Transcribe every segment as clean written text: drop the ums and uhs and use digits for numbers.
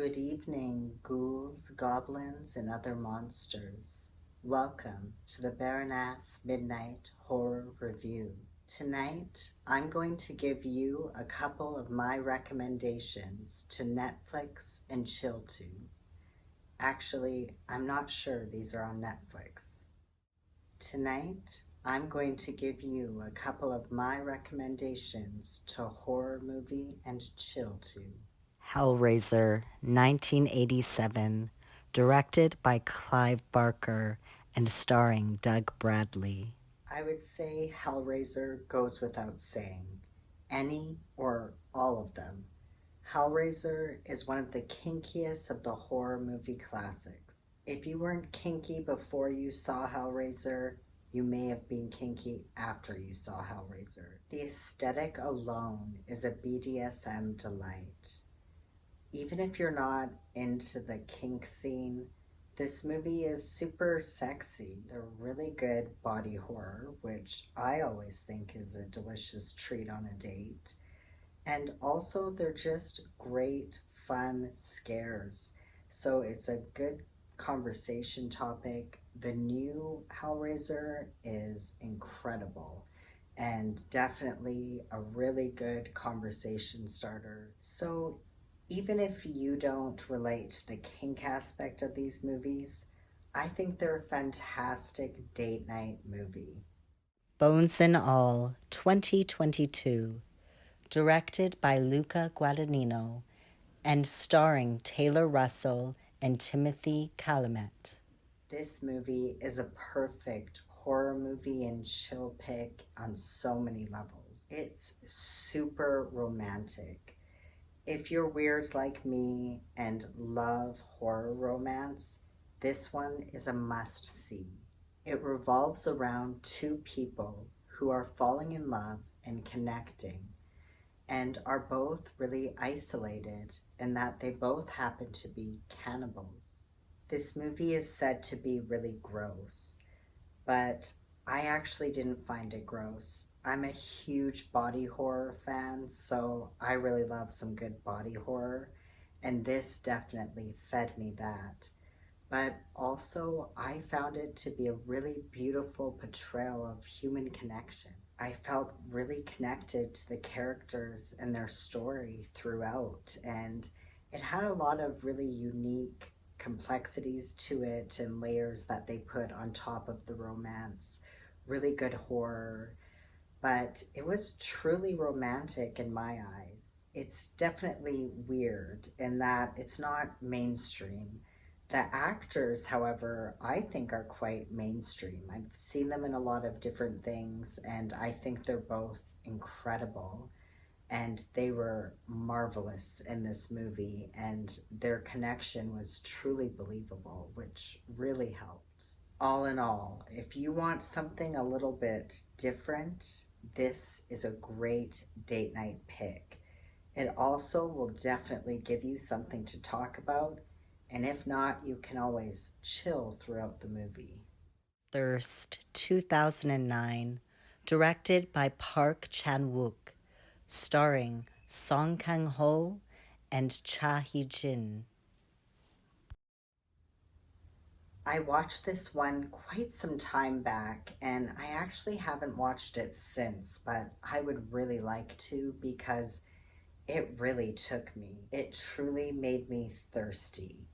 Good evening, ghouls, goblins, and other monsters. Welcome to the Baroness Midnight Horror Review. Tonight, I'm going to give you a couple of my recommendations to Netflix and chill to. Actually, I'm not sure these are on Netflix. Tonight, I'm going to give you a couple of my recommendations to horror movie and chill to. Hellraiser, 1987, directed by Clive Barker and starring Doug Bradley. I would say Hellraiser goes without saying. Any or all of them. Hellraiser is one of the kinkiest of the horror movie classics. If you weren't kinky before you saw Hellraiser, you may have been kinky after you saw Hellraiser. The aesthetic alone is a BDSM delight. Even if you're not into the kink scene, this movie is super sexy. They're really good body horror, which I always think is a delicious treat on a date. And also, they're just great, fun scares. So it's a good conversation topic. The new Hellraiser is incredible and definitely a really good conversation starter. So even if you don't relate to the kink aspect of these movies, I think they're a fantastic date night movie. Bones and All, 2022, directed by Luca Guadagnino and starring Taylor Russell and Timothy Chalamet. This movie is a perfect horror movie and chill pick on so many levels. It's super romantic. If you're weird like me and love horror romance, this one is a must see. It revolves around two people who are falling in love and connecting and are both really isolated in that they both happen to be cannibals. This movie is said to be really gross, but I actually didn't find it gross. I'm a huge body horror fan, so I really love some good body horror, and this definitely fed me that. But also, I found it to be a really beautiful portrayal of human connection. I felt really connected to the characters and their story throughout, and it had a lot of really unique complexities to it and layers that they put on top of the romance. Really good horror, but it was truly romantic in my eyes. It's definitely weird in that it's not mainstream. The actors, however, I think are quite mainstream. I've seen them in a lot of different things, and I think they're both incredible. And they were marvelous in this movie, and their connection was truly believable, which really helped. All in all, if you want something a little bit different, this is a great date night pick. It also will definitely give you something to talk about, and if not, you can always chill throughout the movie. Thirst, 2009, directed by Park Chan-wook, starring Song Kang-ho and Cha Hee-jin. I watched this one quite some time back, and I actually haven't watched it since, but I would really like to because it really took me. It truly made me thirsty.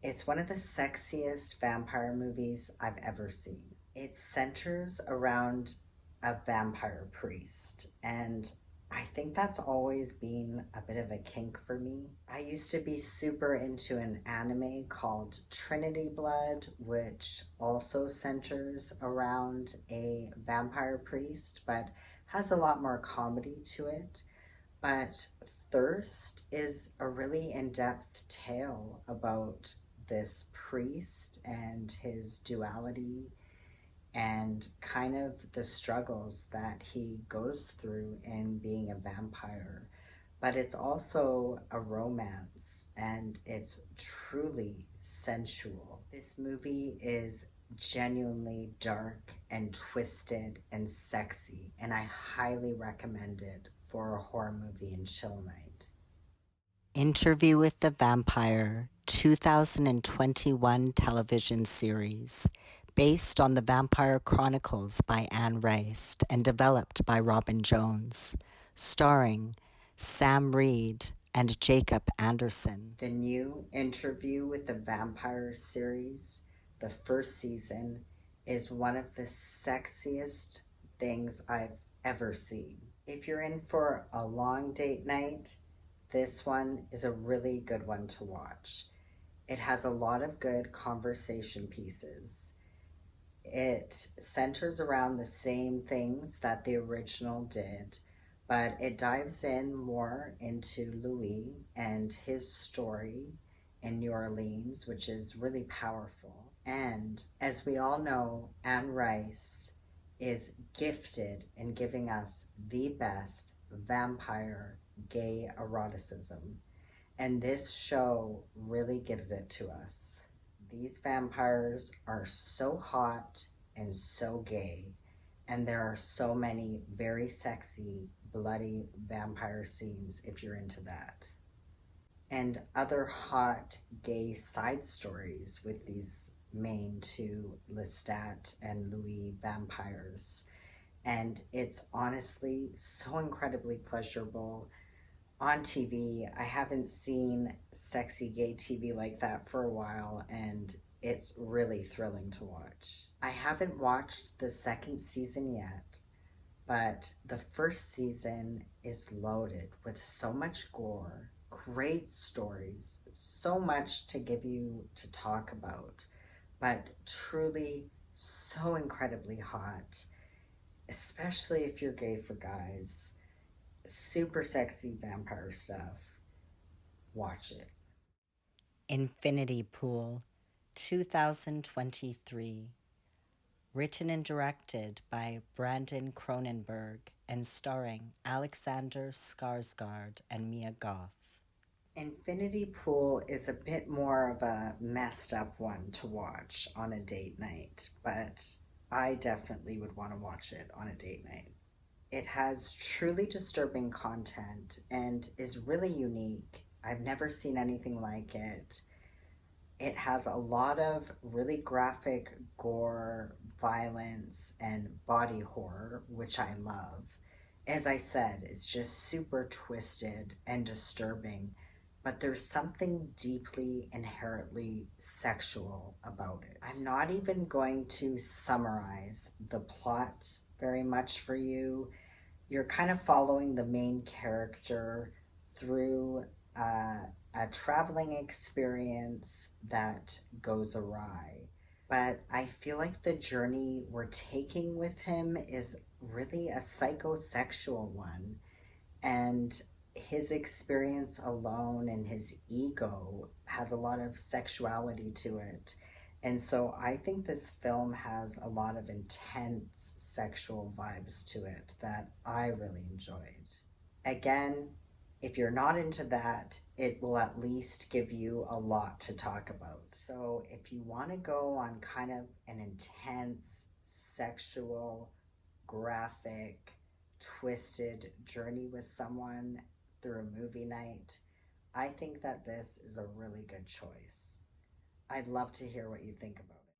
It's one of the sexiest vampire movies I've ever seen. It centers around a vampire priest, and I think that's always been a bit of a kink for me. I used to be super into an anime called Trinity Blood, which also centers around a vampire priest, but has a lot more comedy to it. But Thirst is a really in-depth tale about this priest and his duality and kind of the struggles that he goes through in being a vampire. But it's also a romance and it's truly sensual. This movie is genuinely dark and twisted and sexy, and I highly recommend it for a horror movie and chill night. Interview with the Vampire 2021 television series based on the Vampire Chronicles by Anne Rice and developed by Robin Jones, starring Sam Reed and Jacob Anderson. The new Interview with the Vampire series, the first season, is one of the sexiest things I've ever seen. If you're in for a long date night, this one is a really good one to watch. It has a lot of good conversation pieces. It centers around the same things that the original did, but it dives in more into Louis and his story in New Orleans, which is really powerful. And as we all know, Anne Rice is gifted in giving us the best vampire gay eroticism, and this show really gives it to us. These vampires are so hot and so gay, and there are so many very sexy, bloody vampire scenes if you're into that. And other hot gay side stories with these main two Lestat and Louis vampires. And it's honestly so incredibly pleasurable on TV. I haven't seen sexy gay TV like that for a while, and it's really thrilling to watch. I haven't watched the second season yet, but the first season is loaded with so much gore, great stories, so much to give you to talk about, but truly so incredibly hot, especially if you're gay for guys. Super sexy vampire stuff. Watch it. Infinity Pool 2023. Written and directed by Brandon Cronenberg and starring Alexander Skarsgård and Mia Goth. Infinity Pool is a bit more of a messed up one to watch on a date night, but I definitely would want to watch it on a date night. It has truly disturbing content and is really unique. I've never seen anything like it. It has a lot of really graphic gore, violence, and body horror, which I love. As I said, it's just super twisted and disturbing, but there's something deeply, inherently sexual about it. I'm not even going to summarize the plot very much for you. You're kind of following the main character through a traveling experience that goes awry. But I feel like the journey we're taking with him is really a psychosexual one. And his experience alone and his ego has a lot of sexuality to it. And so I think this film has a lot of intense sexual vibes to it that I really enjoyed. Again, if you're not into that, it will at least give you a lot to talk about. So if you want to go on kind of an intense, sexual, graphic, twisted journey with someone through a movie night, I think that this is a really good choice. I'd love to hear what you think about it.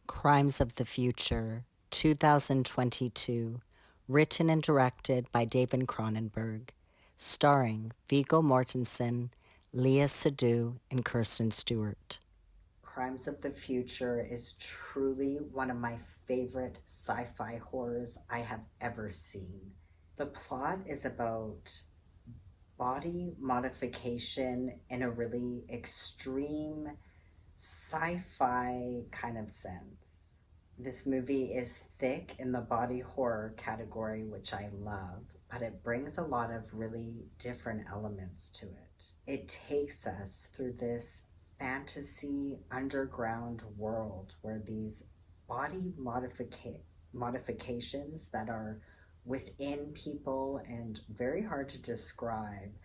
Crimes of the Future, 2022, written and directed by David Cronenberg, starring Viggo Mortensen, Leah Seydoux, and Kirsten Stewart. Crimes of the Future is truly one of my favorite sci-fi horrors I have ever seen. The plot is about body modification in a really extreme sci-fi kind of sense. This movie is thick in the body horror category, which I love, but it brings a lot of really different elements to it. It takes us through this fantasy underground world where these body modifications that are within people and very hard to describe,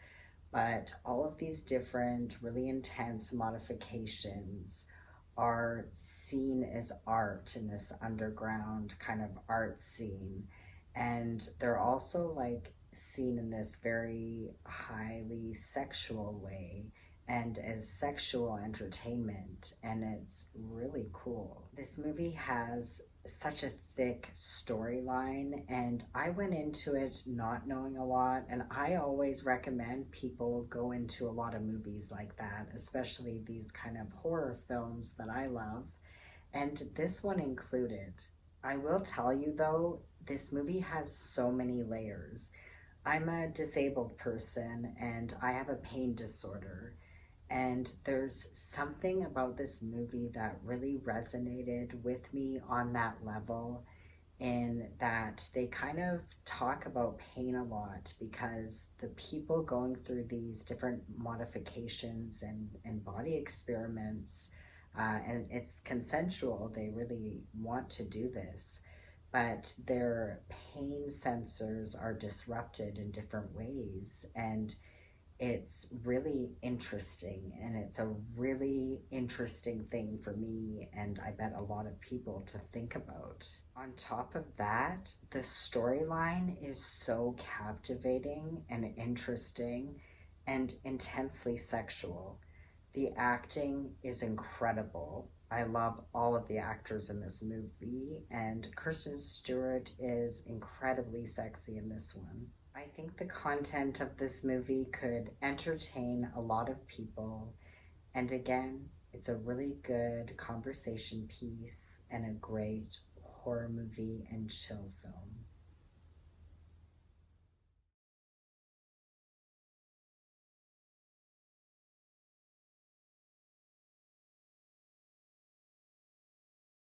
but all of these different really intense modifications are seen as art in this underground kind of art scene. And they're also like seen in this very highly sexual way and as sexual entertainment, and it's really cool. This movie has such a thick storyline, and I went into it not knowing a lot, and I always recommend people go into a lot of movies like that, especially these kind of horror films that I love, and this one included. I will tell you though, this movie has so many layers. I'm a disabled person and I have a pain disorder. And there's something about this movie that really resonated with me on that level, in that they kind of talk about pain a lot because the people going through these different modifications and body experiments, and it's consensual, they really want to do this, but their pain sensors are disrupted in different ways. And it's really interesting, and it's a really interesting thing for me, and I bet a lot of people to think about. On top of that, the storyline is so captivating and interesting and intensely sexual. The acting is incredible. I love all of the actors in this movie, and Kristen Stewart is incredibly sexy in this one. I think the content of this movie could entertain a lot of people, and again, it's a really good conversation piece and a great horror movie and chill film.